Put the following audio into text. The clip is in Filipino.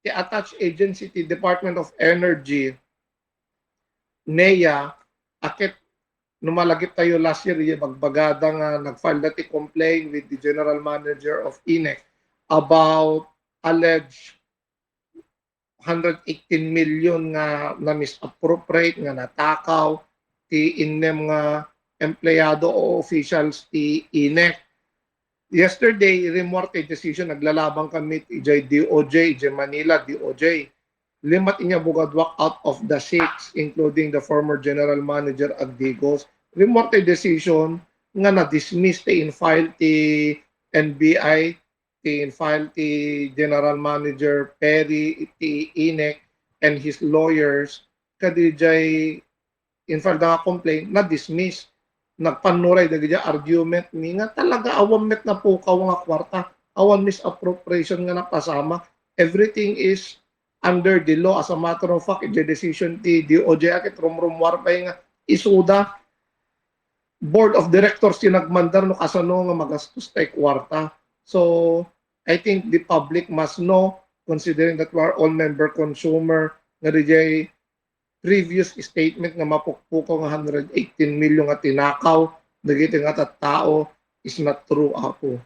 i-attach agency ti Department of Energy, NEA, akit numalagip tayo last year, bagbagada nga nag-file na ti complaint with the General Manager of INEC about alleged 118 million nga na misappropriate nga natakaw ti innem nga empleyado o officials ti INEC. Yesterday, remorte decision, naglalabang kami ti DOJ, Manila, DOJ. Limat inya bugadwak out of the 6, including the former General Manager Agdigos. Remorte decision nga na-dismiss ti in-file ti NBI, ti in-file ti General Manager Perry, ti INEC, and his lawyers, kadijay in-file nga complaint, na-dismiss. Nagpanuray dagiti argument ni nga talaga awam met na po kaw nga kwarta, awan misappropriation nga napasama, everything is under the law. As a matter of fact, the decision ti DOJ akit rumrumwar pa nga isuda board of directors yung nagmandar no kasano nga magastos tay kwarta. So I think the public must know, considering that we are all member consumer, nga dijay previous statement nga mapukpukaw nga 118 million nga tinakaw, dagiti nga tao is not true ako.